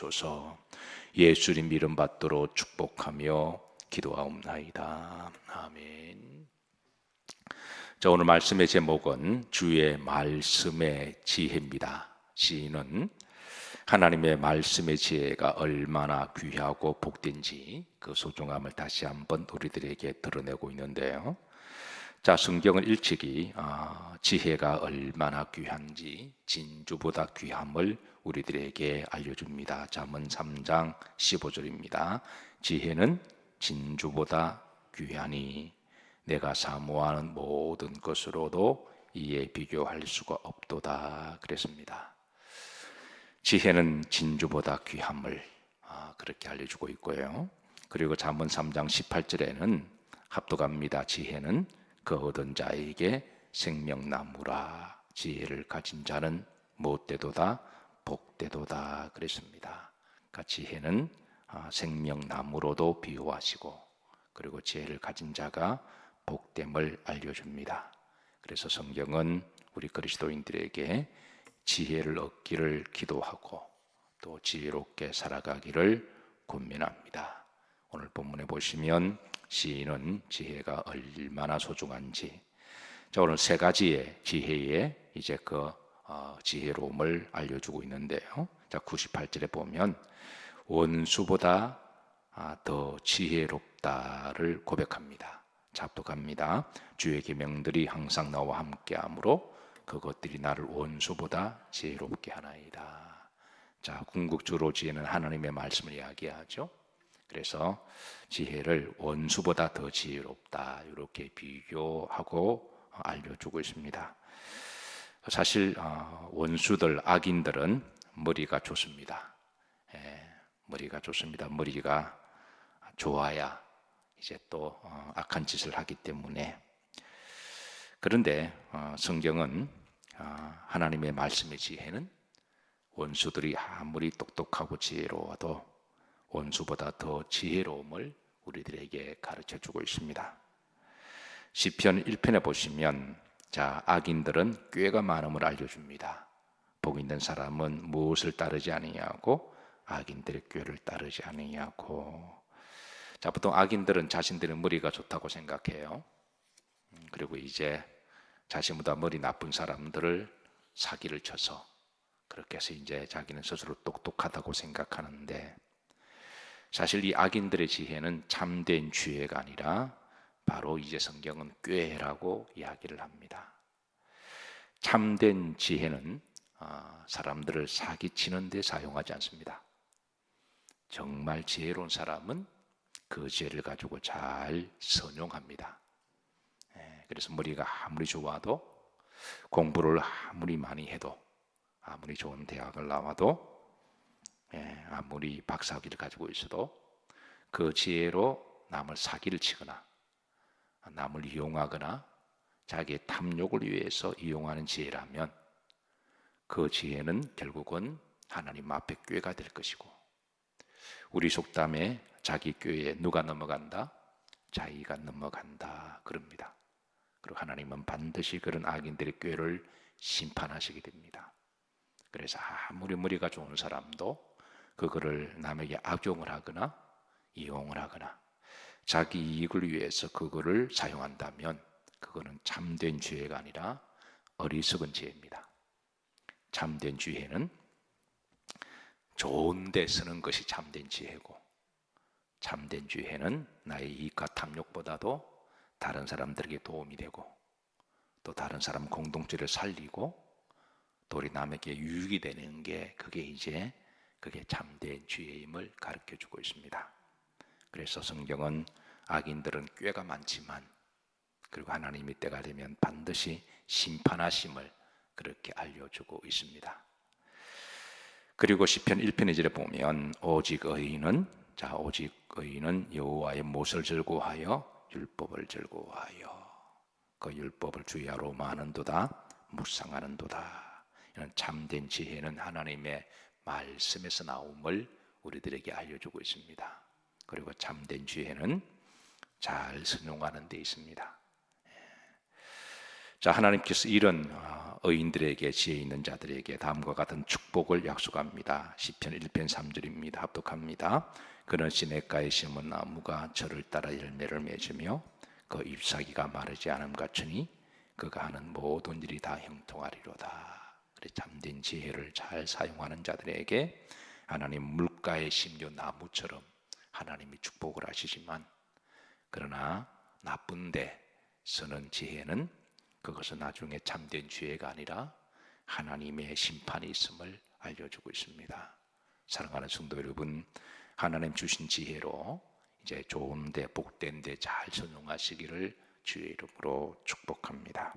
주소서. 예수님 이름 받도록 축복하며 기도하옵나이다. 아멘. 자, 오늘 말씀의 제목은 주의 말씀의 지혜입니다. 시인은 하나님의 말씀의 지혜가 얼마나 귀하고 복된지 그 소중함을 다시 한번 우리들에게 드러내고 있는데요. 자, 성경은 일찍이 지혜가 얼마나 귀한지 진주보다 귀함을 우리들에게 알려줍니다. 잠언 3장 15절입니다. 지혜는 진주보다 귀하니 내가 사모하는 모든 것으로도 이에 비교할 수가 없도다 그랬습니다. 지혜는 진주보다 귀함을 그렇게 알려주고 있고요. 그리고 잠언 3장 18절에는 합독합니다. 지혜는 그 얻은 자에게 생명나무라. 지혜를 가진 자는 못되도다 복되도다 그랬습니다. 그러니까 지혜는 생명나무로도 비유하시고 그리고 지혜를 가진 자가 복됨을 알려줍니다. 그래서 성경은 우리 그리스도인들에게 지혜를 얻기를 기도하고 또 지혜롭게 살아가기를 권면합니다. 오늘 본문에 보시면 시인은 지혜가 얼마나 소중한지, 자, 오늘 세 가지의 지혜의 이제 그 지혜로움을 알려주고 있는데요. 자, 98절에 보면 원수보다 더 지혜롭다를 고백합니다. 잡독합니다. 주의 계명들이 항상 나와 함께하므로 그것들이 나를 원수보다 지혜롭게 하나이다. 자, 궁극적으로 지혜는 하나님의 말씀을 이야기하죠. 그래서 지혜를 원수보다 더 지혜롭다 이렇게 비교하고 알려주고 있습니다. 사실 원수들, 악인들은 머리가 좋습니다. 머리가 좋습니다. 머리가 좋아야 이제 또 악한 짓을 하기 때문에. 그런데 성경은 하나님의 말씀의 지혜는 원수들이 아무리 똑똑하고 지혜로워도 원수보다 더 지혜로움을 우리들에게 가르쳐주고 있습니다. 시편 1편에 보시면 자, 악인들은 꾀가 많음을 알려줍니다. 복 있는 사람은 무엇을 따르지 아니냐고 악인들의 꾀를 따르지 아니냐고. 자, 보통 악인들은 자신들의 머리가 좋다고 생각해요. 그리고 이제 자신보다 머리 나쁜 사람들을 사기를 쳐서 그렇게 해서 이제 자기는 스스로 똑똑하다고 생각하는데, 사실 이 악인들의 지혜는 참된 지혜가 아니라 바로 이제 성경은 꾀라고 이야기를 합니다. 참된 지혜는 사람들을 사기치는 데 사용하지 않습니다. 정말 지혜로운 사람은 그 지혜를 가지고 잘 선용합니다. 그래서 머리가 아무리 좋아도, 공부를 아무리 많이 해도, 아무리 좋은 대학을 나와도, 아무리 박사학위를 가지고 있어도 그 지혜로 남을 사기를 치거나 남을 이용하거나 자기의 탐욕을 위해서 이용하는 지혜라면 그 지혜는 결국은 하나님 앞에 꾀가 될 것이고, 우리 속담에 자기 꾀에 누가 넘어간다? 자기가 넘어간다 그럽니다. 그리고 하나님은 반드시 그런 악인들의 꾀를 심판하시게 됩니다. 그래서 아무리 머리가 좋은 사람도 그거를 남에게 악용을 하거나 이용을 하거나 자기 이익을 위해서 그거를 사용한다면 그거는 참된 지혜가 아니라 어리석은 지혜입니다. 참된 지혜는 좋은 데 쓰는 것이 참된 지혜고, 참된 지혜는 나의 이익과 탐욕보다도 다른 사람들에게 도움이 되고 또 다른 사람 공동체를 살리고 또 우리 남에게 유익이 되는 게 그게 참된 지혜임을 가르쳐주고 있습니다. 그래서 성경은 악인들은 꾀가 많지만 그리고 하나님이 때가 되면 반드시 심판하심을 그렇게 알려주고 있습니다. 그리고 시편 1편 2절에 보면 오직 의인은 여호와의 못을 즐거워하여 율법을 즐거워하여 그 율법을 주야로 마는도다 묵상하는도다. 이런 참된 지혜는 하나님의 말씀에서 나옴을 우리들에게 알려주고 있습니다. 그리고 참된 지혜는 잘 순종하는 데 있습니다. 자, 하나님께서 이런 의인들에게, 지혜 있는 자들에게 다음과 같은 축복을 약속합니다. 시편 1편 3절입니다. 합독합니다. 그는 시냇가에 심은 나무가 저를 따라 열매를 맺으며 그 잎사귀가 마르지 않음 같으니 그가 하는 모든 일이 다 형통하리로다. 참된 지혜를 잘 사용하는 자들에게 하나님 물가에 심겨 나무처럼 하나님이 축복을 하시지만, 그러나 나쁜 데 쓰는 지혜는 그것은 나중에 참된 지혜가 아니라 하나님의 심판이 있음을 알려주고 있습니다. 사랑하는 성도 여러분, 하나님 주신 지혜로 이제 좋은데 복된데 잘 선용하시기를 주의 이름으로 축복합니다.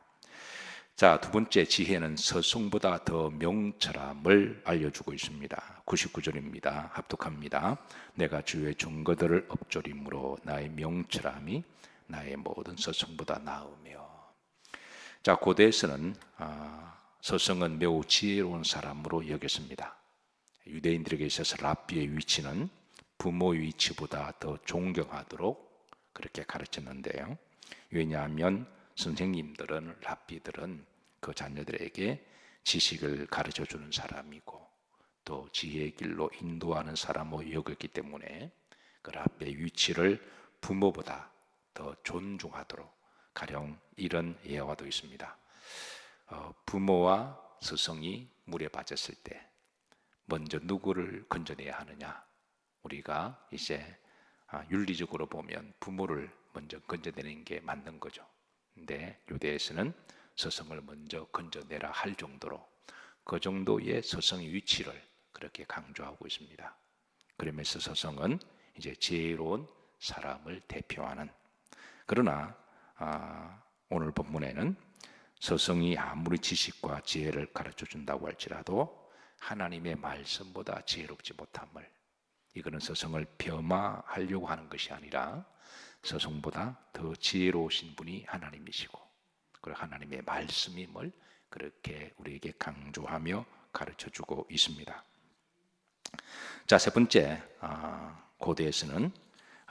자, 두 번째, 지혜는 서성보다 더 명철함을 알려주고 있습니다. 99절입니다. 합독합니다. 내가 주의 증거들을 엎조림으로 나의 명철함이 나의 모든 서성보다 나으며. 자, 고대에서는 서성은 매우 지혜로운 사람으로 여겼습니다. 유대인들에게 있어서 랍비의 위치는 부모의 위치보다 더 존경하도록 그렇게 가르쳤는데요. 왜냐하면 선생님들은, 랍비들은 그 자녀들에게 지식을 가르쳐주는 사람이고 또 지혜의 길로 인도하는 사람으로 여겼기 때문에 그 랍비의 위치를 부모보다 더 존중하도록, 가령 이런 예화도 있습니다. 부모와 스승이 물에 빠졌을 때 먼저 누구를 건져내야 하느냐? 우리가 이제 윤리적으로 보면 부모를 먼저 건져내는 게 맞는 거죠. 근데 유대에서는 스승을 먼저 건져내라 할 정도로 그 정도의 스승의 위치를 그렇게 강조하고 있습니다. 그러면서 스승은 이제 지혜로운 사람을 대표하는, 그러나 오늘 본문에는 스승이 아무리 지식과 지혜를 가르쳐 준다고 할지라도 하나님의 말씀보다 지혜롭지 못함을, 이거는 스승을 폄하하려고 하는 것이 아니라 스승보다 더 지혜로우신 분이 하나님이시고 그리고 하나님의 말씀임을 그렇게 우리에게 강조하며 가르쳐주고 있습니다. 자, 세 번째, 고대에서는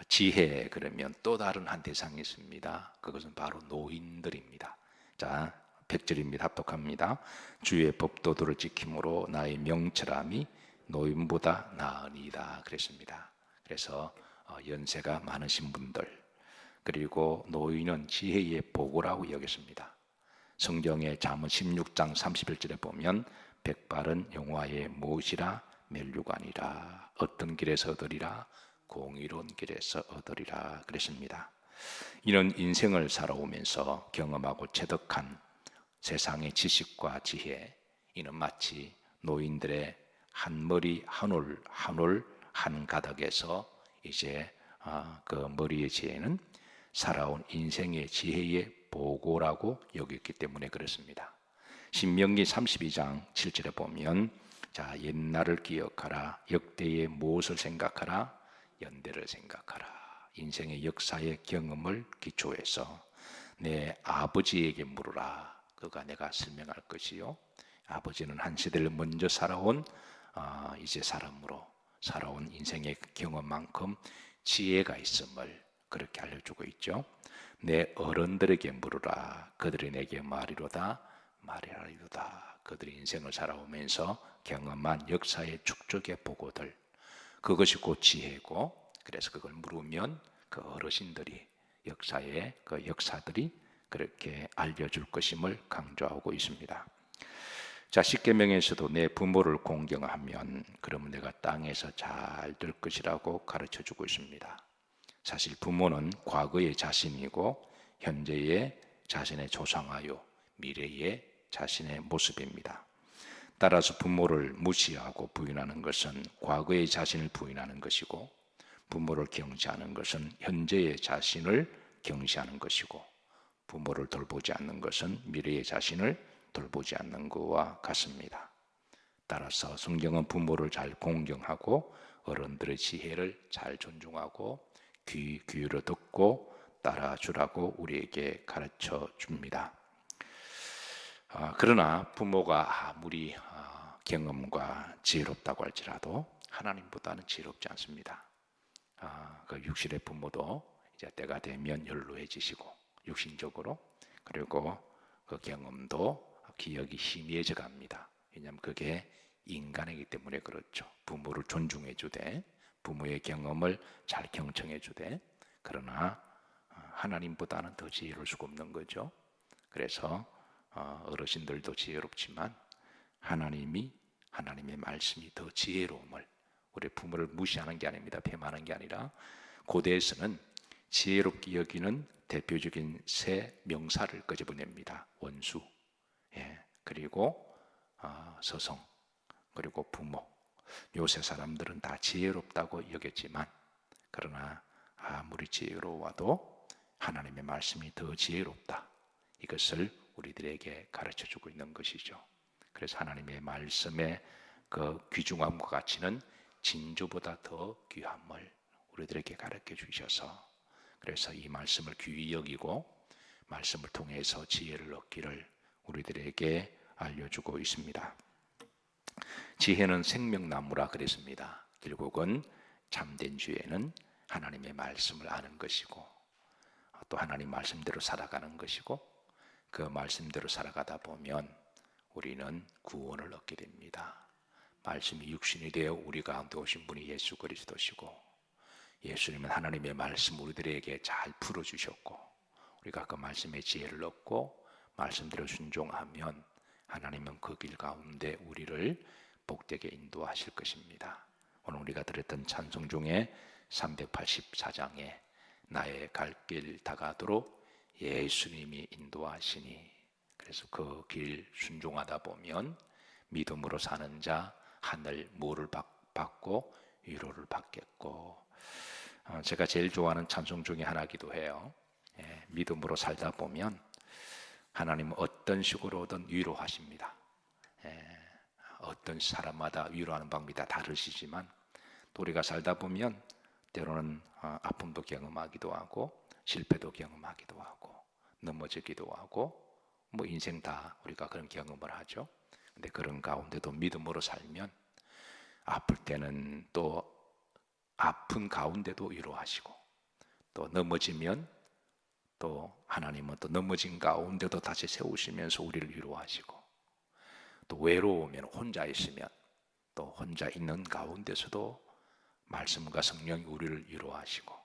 지혜 그러면 또 다른 한 대상이 있습니다. 그것은 바로 노인들입니다. 자, 100절입니다. 합독합니다. 주의 법도들을 지킴으로 나의 명철함이 노인보다 나으니이다 그랬습니다. 그래서 연세가 많으신 분들, 그리고 노인은 지혜의 보고라고 여겼습니다. 성경의 잠언 16장 31절에 보면 백발은 여호와의 못이라 멸류관이라 어떤 길에서 얻으리라 공의로운 길에서 얻으리라 그랬습니다. 이런 인생을 살아오면서 경험하고 체득한 세상의 지식과 지혜, 이는 마치 노인들의 한 머리 한 올 한 올 한 가닥에서 이제 그 머리의 지혜는 살아온 인생의 지혜의 보고라고 여겼기 때문에 그렇습니다. 신명기 32장 7절에 보면 자, 옛날을 기억하라, 역대의 무엇을 생각하라, 연대를 생각하라. 인생의 역사의 경험을 기초해서 내 아버지에게 물으라. 그가 내가 설명할 것이요. 아버지는 한 세대를 먼저 살아온 이제 사람으로 살아온 인생의 경험만큼 지혜가 있음을 그렇게 알려주고 있죠. 내 어른들에게 물으라. 그들이 내게 말이로다 말이라리로다. 그들이 인생을 살아오면서 경험한 역사의 축적의 보고들, 그것이 곧 지혜고, 그래서 그걸 물으면 그 어르신들이 역사의 그 역사들이 그렇게 알려줄 것임을 강조하고 있습니다. 자, 십계명에서도 내 부모를 공경하면 그러면 내가 땅에서 잘 될 것이라고 가르쳐주고 있습니다. 사실 부모는 과거의 자신이고 현재의 자신의 조상하여 미래의 자신의 모습입니다. 따라서 부모를 무시하고 부인하는 것은 과거의 자신을 부인하는 것이고, 부모를 경시하는 것은 현재의 자신을 경시하는 것이고, 부모를 돌보지 않는 것은 미래의 자신을 돌보지 않는 것과 같습니다. 따라서 성경은 부모를 잘 공경하고 어른들의 지혜를 잘 존중하고 귀 기울여 듣고 따라주라고 우리에게 가르쳐 줍니다. 그러나 부모가 아무리 경험과 지혜롭다고 할지라도 하나님보다는 지혜롭지 않습니다. 그 육신의 부모도 이제 때가 되면 연로해지시고 육신적으로, 그리고 그 경험도 기억이 희미해져 갑니다. 왜냐하면 그게 인간이기 때문에 그렇죠. 부모를 존중해 주되 부모의 경험을 잘 경청해 주되 그러나 하나님보다는 더 지혜로울 수가 없는 거죠. 그래서 어르신들도 지혜롭지만 하나님의 말씀이 더 지혜로움을, 우리 부모를 무시하는 게 아닙니다. 폐만한 게 아니라 고대에서는 지혜롭게 여기는 대표적인 세 명사를 끄집어냅니다. 원수, 그리고 서성, 그리고 부모. 요새 사람들은 다 지혜롭다고 여겼지만 그러나 아무리 지혜로워도 하나님의 말씀이 더 지혜롭다. 이것을 우리들에게 가르쳐주고 있는 것이죠. 그래서 하나님의 말씀의 그 귀중함과 가치는 진주보다 더 귀함을 우리들에게 가르쳐 주셔서, 그래서 이 말씀을 귀히 여기고 말씀을 통해서 지혜를 얻기를 우리들에게 알려주고 있습니다. 지혜는 생명나무라 그랬습니다. 결국은 참된 지혜는 하나님의 말씀을 아는 것이고 또 하나님 말씀대로 살아가는 것이고, 그 말씀대로 살아가다 보면 우리는 구원을 얻게 됩니다. 말씀이 육신이 되어 우리 가운데 오신 분이 예수 그리스도시고, 예수님은 하나님의 말씀 우리들에게 잘 풀어주셨고, 우리가 그 말씀의 지혜를 얻고 말씀대로 순종하면 하나님은 그 길 가운데 우리를 복되게 인도하실 것입니다. 오늘 우리가 들었던 찬송 중에 384장에 나의 갈 길 다가도록 예수님이 인도하시니, 그래서 그 길 순종하다 보면 믿음으로 사는 자 하늘 무를 받고 위로를 받겠고, 제가 제일 좋아하는 찬송 중에 하나이기도 해요. 믿음으로 살다 보면 하나님은 어떤 식으로든 위로하십니다. 어떤 사람마다 위로하는 방법이 다 다르시지만 또 우리가 살다 보면 때로는 아픔도 경험하기도 하고 실패도 경험하기도 하고 넘어지기도 하고 뭐 인생 다 우리가 그런 경험을 하죠. 근데 그런 가운데도 믿음으로 살면 아플 때는 또 아픈 가운데도 위로하시고, 또 넘어지면 또 하나님은 또 넘어진 가운데도 다시 세우시면서 우리를 위로하시고, 또 외로우면 혼자 있으면 또 혼자 있는 가운데서도 말씀과 성령이 우리를 위로하시고,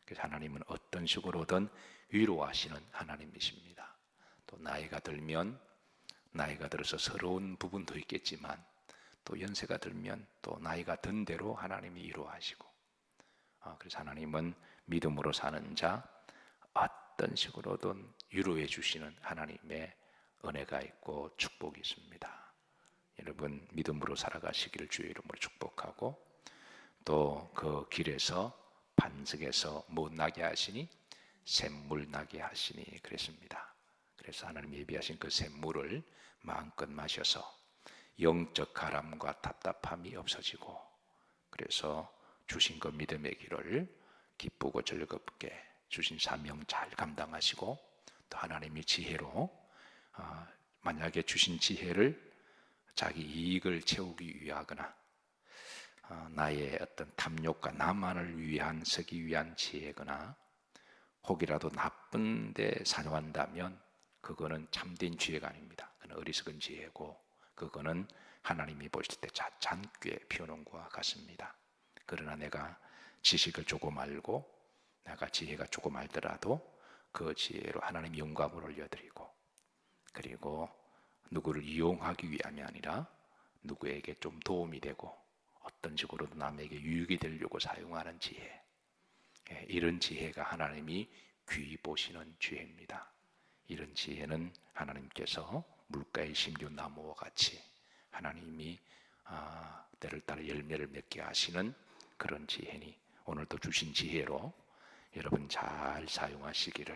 그래서 하나님은 어떤 식으로든 위로하시는 하나님이십니다. 또 나이가 들어서 서러운 부분도 있겠지만 또 연세가 들면 또 나이가 든 대로 하나님이 위로하시고, 그래서 하나님은 믿음으로 사는 자 어떤 식으로든 위로해 주시는 하나님의 은혜가 있고 축복이 있습니다. 여러분 믿음으로 살아가시기를 주의 이름으로 축복하고, 또 그 길에서 반석에서 못 나게 하시니 샘물 나게 하시니 그랬습니다. 그래서 하나님 예비하신 그 샘물을 마음껏 마셔서 영적 가람과 답답함이 없어지고, 그래서 주신 그 믿음의 길을 기쁘고 즐겁게 주신 사명 잘 감당하시고, 또 하나님이 지혜로 만약에 주신 지혜를 자기 이익을 채우기 위하거나 나의 어떤 탐욕과 나만을 위한 쓰기 위한 지혜거나 혹이라도 나쁜 데 사용한다면 그거는 참된 지혜가 아닙니다. 그건 어리석은 지혜고 그거는 하나님이 보실 때 잔꾀 피우는 것과 같습니다. 그러나 내가 지식을 조금 알고 내가 지혜가 조금 알더라도 그 지혜로 하나님 영광을 올려드리고, 그리고 누구를 이용하기 위함이 아니라 누구에게 좀 도움이 되고 어떤 식으로도 남에게 유익이 되려고 사용하는 지혜, 이런 지혜가 하나님이 귀히 보시는 지혜입니다. 이런 지혜는 하나님께서 물가에 심겨온 나무와 같이 하나님이 때를 따라 열매를 맺게 하시는 그런 지혜니 오늘도 주신 지혜로 여러분 잘 사용하시기를